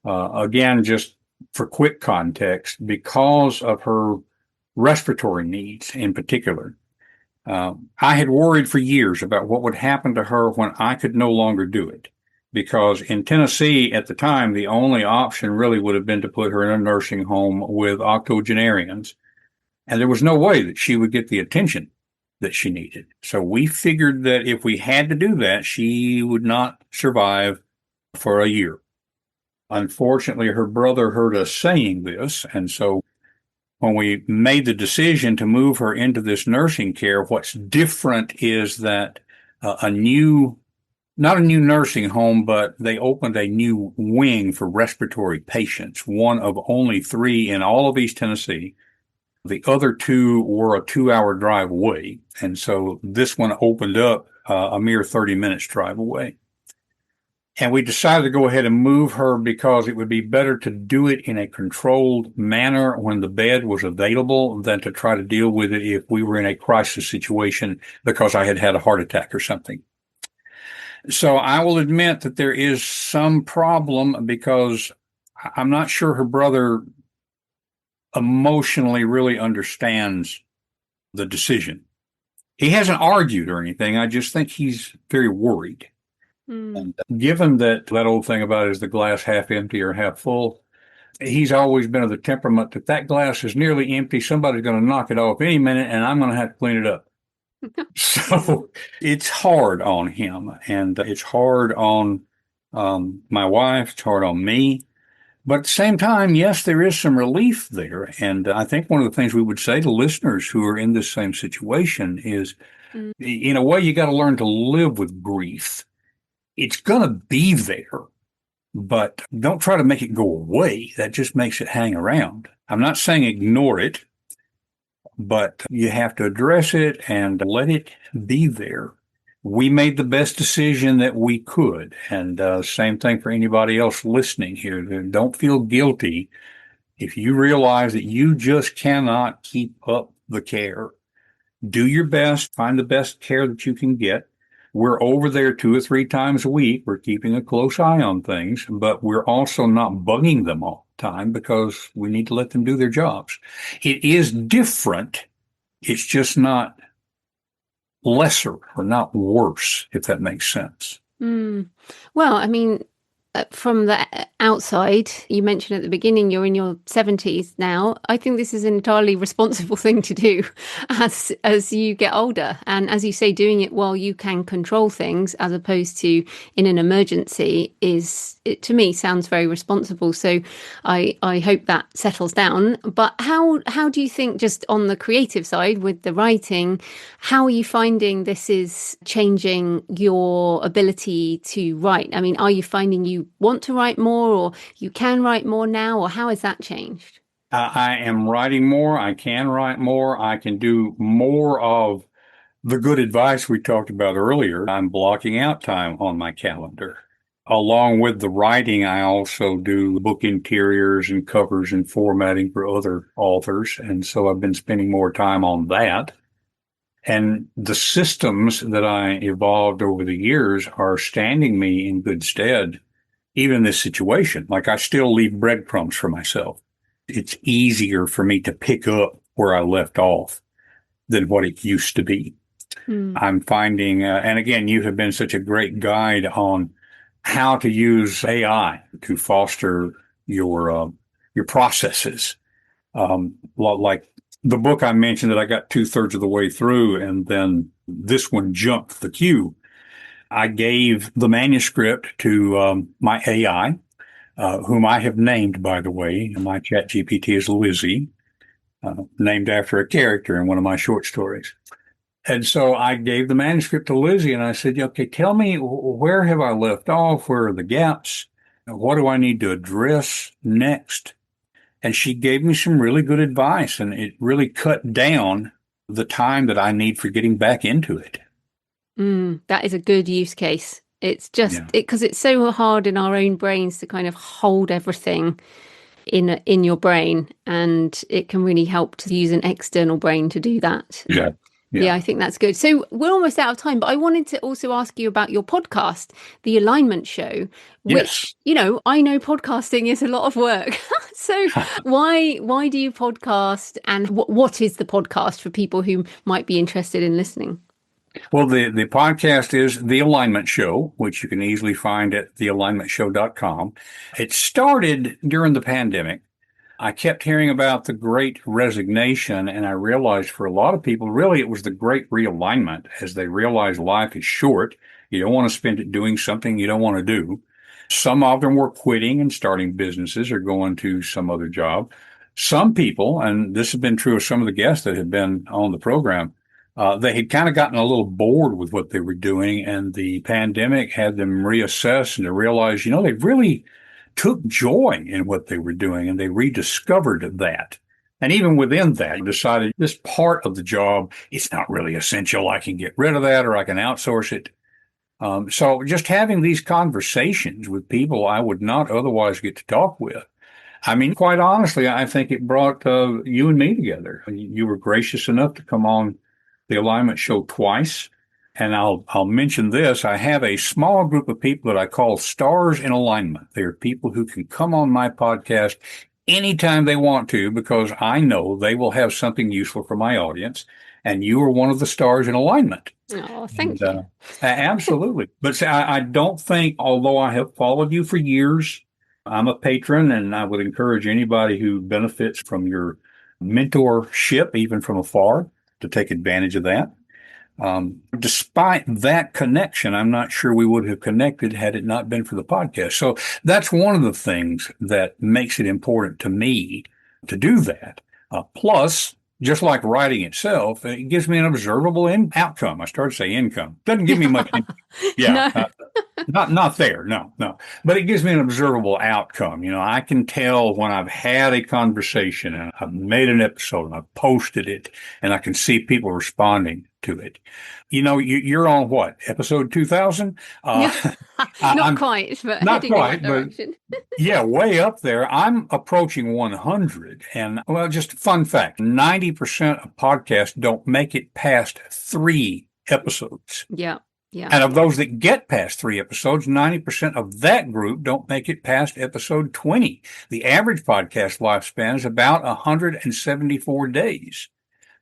Again, just for quick context, because of her respiratory needs in particular. I had worried for years about what would happen to her when I could no longer do it. Because in Tennessee at the time, the only option really would have been to put her in a nursing home with octogenarians. And there was no way that she would get the attention that she needed. So we figured that if we had to do that, she would not survive for a year. Unfortunately, her brother heard us saying this. And so when we made the decision to move her into this nursing care, what's different is that not a new nursing home, but they opened a new wing for respiratory patients, one of only 3 in all of East Tennessee. The other 2 were a 2-hour drive away. And so this one opened up a mere 30 minutes drive away. And we decided to go ahead and move her because it would be better to do it in a controlled manner when the bed was available than to try to deal with it if we were in a crisis situation because I had had a heart attack or something. So I will admit that there is some problem because I'm not sure her brother emotionally really understands the decision. He hasn't argued or anything. I just think he's very worried. And given that old thing about is the glass half empty or half full, he's always been of the temperament that that glass is nearly empty. Somebody's going to knock it off any minute and I'm going to have to clean it up. So it's hard on him and it's hard on my wife. It's hard on me. But at the same time, yes, there is some relief there. And I think one of the things we would say to listeners who are in this same situation is, in a way, you got to learn to live with grief. It's going to be there, but don't try to make it go away. That just makes it hang around. I'm not saying ignore it, but you have to address it and let it be there. We made the best decision that we could. And same thing for anybody else listening here. Don't feel guilty if you realize that you just cannot keep up the care. Do your best, find the best care that you can get. We're over there 2 or 3 times a week. We're keeping a close eye on things, but we're also not bugging them all the time because we need to let them do their jobs. It is different. It's just not lesser or not worse, if that makes sense. Well, I mean, from the outside, you mentioned at the beginning you're in your 70s now. I think this is an entirely responsible thing to do as you get older. And as you say, doing it while you can control things as opposed to in an emergency to me, sounds very responsible. So I hope that settles down. But how do you think, just on the creative side with the writing, how are you finding this is changing your ability to write? I mean, are you finding you want to write more or you can write more now, or how has that changed? I am writing more. I can write more. I can do more of the good advice we talked about earlier. I'm blocking out time on my calendar. Along with the writing, I also do book interiors and covers and formatting for other authors. And so I've been spending more time on that. And the systems that I evolved over the years are standing me in good stead, even in this situation. Like, I still leave breadcrumbs for myself. It's easier for me to pick up where I left off than what it used to be. I'm finding, and again, you have been such a great guide on how to use AI to foster your processes. Like the book I mentioned that I got 2/3 of the way through, and then this one jumped the queue. I gave the manuscript to my AI, whom I have named, by the way. My chat GPT is Lizzie, named after a character in one of my short stories. And so I gave the manuscript to Lizzie and I said, okay, tell me, where have I left off? Where are the gaps? What do I need to address next? And she gave me some really good advice, and it really cut down the time that I need for getting back into it. That is a good use case. It's just Yeah. because it's so hard in our own brains to kind of hold everything in your brain, and it can really help to use an external brain to do that. Yeah. Yeah, Yeah. I think that's good. So we're almost out of time, but I wanted to also ask you about your podcast, The Alignment Show, which, Yes. I know podcasting is a lot of work. So why do you podcast, and what is the podcast for people who might be interested in listening? Well, the podcast is The Alignment Show, which you can easily find at thealignmentshow.com. It started during the pandemic. I kept hearing about the great resignation, and I realized for a lot of people, really, it was the great realignment as they realized life is short. You don't want to spend it doing something you don't want to do. Some of them were quitting and starting businesses or going to some other job. Some people, and this has been true of some of the guests that have been on the program, they had kind of gotten a little bored with what they were doing, and the pandemic had them reassess and to realize, they really took joy in what they were doing and they rediscovered that. And even within that, decided this part of the job, it's not really essential. I can get rid of that or I can outsource it. So just having these conversations with people I would not otherwise get to talk with. I mean, quite honestly, I think it brought you and me together. You were gracious enough to come on the Alignment Show twice. And I'll mention this. I have a small group of people that I call stars in alignment. They're people who can come on my podcast anytime they want to because I know they will have something useful for my audience. And you are one of the stars in alignment. Oh, And, thank you. absolutely. But see, I don't think, although I have followed you for years, I'm a patron and I would encourage anybody who benefits from your mentorship, even from afar, to take advantage of that. Despite that connection, I'm not sure we would have connected had it not been for the podcast. So that's one of the things that makes it important to me to do that. Plus, just like writing itself, it gives me an observable outcome. I started to say income. Doesn't give me much. Yeah. No. Not there. No, no. But it gives me an observable outcome. I can tell when I've had a conversation and I've made an episode and I've posted it and I can see people responding to it. You're on what? Episode 2000? Yeah. Not I'm quite, but not heading in that quite, but direction. yeah, way up there. I'm approaching 100. And well, just a fun fact, 90% of podcasts don't make it past 3 episodes. Yeah. Yeah. And of those that get past 3 episodes, 90% of that group don't make it past episode 20. The average podcast lifespan is about 174 days.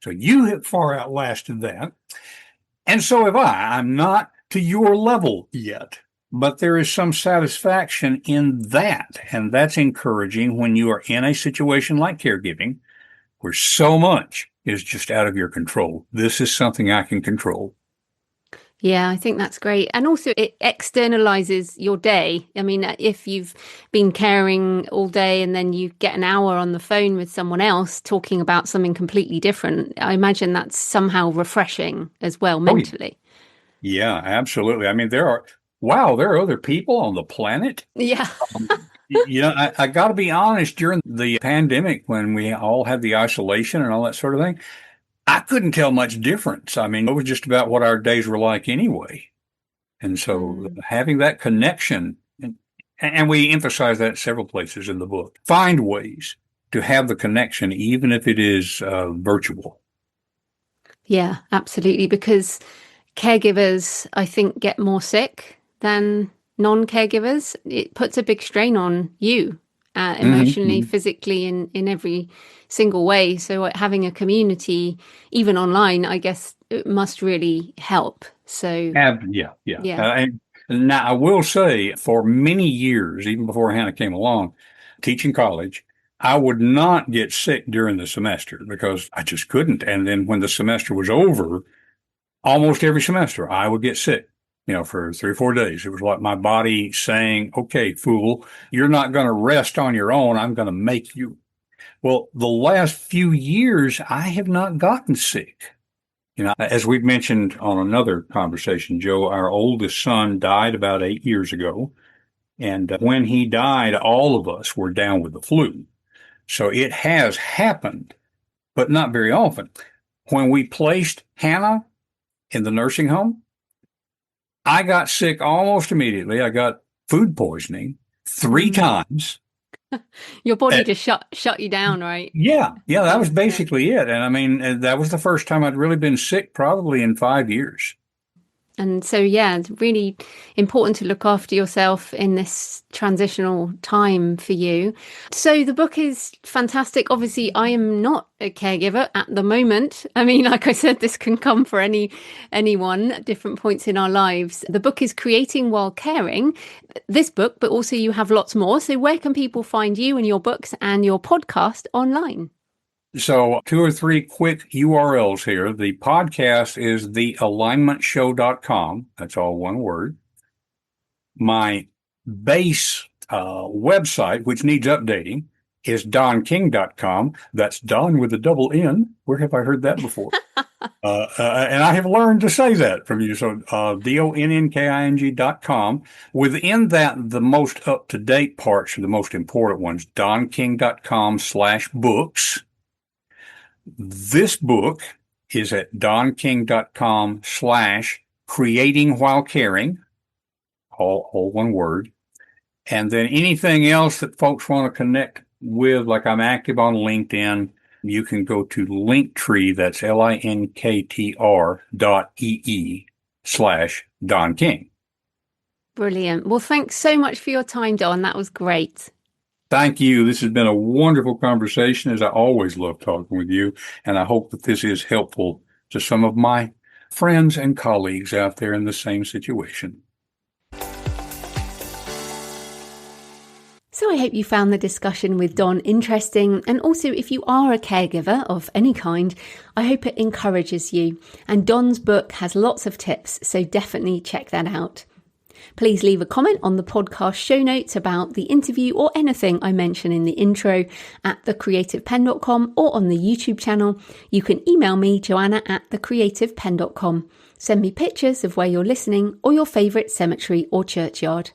So you have far outlasted that. And so have I. I'm not to your level yet, but there is some satisfaction in that. And that's encouraging when you are in a situation like caregiving, where so much is just out of your control. This is something I can control. Yeah, I think that's great. And also it externalizes your day. I mean, if you've been caring all day and then you get an hour on the phone with someone else talking about something completely different, I imagine that's somehow refreshing as well mentally. Yeah, absolutely. I mean, there are other people on the planet. Yeah. I got to be honest, during the pandemic, when we all had the isolation and all that sort of thing, I couldn't tell much difference. I mean, it was just about what our days were like anyway. And so having that connection, and we emphasize that several places in the book, find ways to have the connection, even if it is virtual. Yeah, absolutely. Because caregivers, I think, get more sick than non-caregivers. It puts a big strain on you emotionally, Mm-hmm. physically, in every single way. So having a community, even online, I guess it must really help. So Yeah, yeah. yeah. And now I will say, for many years, even before Hannah came along, teaching college, I would not get sick during the semester because I just couldn't. And then when the semester was over, almost every semester, I would get sick, for 3 or 4 days. It was like my body saying, okay, fool, you're not going to rest on your own. I'm going to make you. Well, the last few years, I have not gotten sick. As we've mentioned on another conversation, Joe, our oldest son died about 8 years ago. And when he died, all of us were down with the flu. So it has happened, but not very often. When we placed Hannah in the nursing home, I got sick almost immediately. I got food poisoning 3 times. Your body just shut you down, right? Yeah, that was basically it. And I mean, that was the first time I'd really been sick probably in 5 years. And so, yeah, it's really important to look after yourself in this transitional time for you. So the book is fantastic. Obviously, I am not a caregiver at the moment. I mean, like I said, this can come for anyone at different points in our lives. The book is Creating While Caring, this book, but also you have lots more. So where can people find you and your books and your podcast online? So 2 or 3 quick URLs here. The podcast is thealignmentshow.com. That's all one word. My base website, which needs updating, is DonnKing.com. That's Don with a double N. Where have I heard that before? And I have learned to say that from you. So DonnKing.com. Within that, the most up-to-date parts are the most important ones. DonnKing.com/books. This book is at DonnKing.com/creating while caring, all one word. And then anything else that folks want to connect with, like I'm active on LinkedIn, you can go to Linktree, that's linktr.ee/Donn King. Brilliant. Well, thanks so much for your time, Don. That was great. Thank you. This has been a wonderful conversation, as I always love talking with you. And I hope that this is helpful to some of my friends and colleagues out there in the same situation. So I hope you found the discussion with Don interesting. And also, if you are a caregiver of any kind, I hope it encourages you. And Don's book has lots of tips, so definitely check that out. Please leave a comment on the podcast show notes about the interview or anything I mention in the intro at thecreativepenn.com or on the YouTube channel. You can email me, joanna@thecreativepenn.com. Send me pictures of where you're listening or your favourite cemetery or churchyard.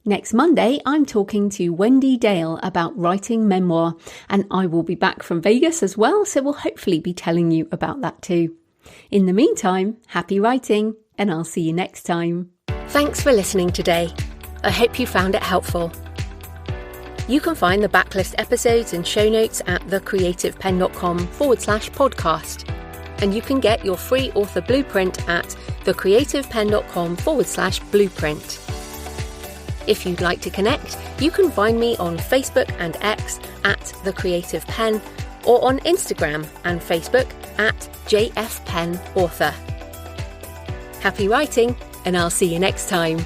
Next Monday, I'm talking to Wendy Dale about writing memoir, and I will be back from Vegas as well, so we'll hopefully be telling you about that too. In the meantime, happy writing, and I'll see you next time. Thanks for listening today. I hope you found it helpful. You can find the backlist episodes and show notes at thecreativepenn.com/podcast. And you can get your free author blueprint at thecreativepenn.com/blueprint. If you'd like to connect, you can find me on Facebook and X at The Creative Penn, or on Instagram and Facebook at JFPennAuthor. Happy writing, and I'll see you next time.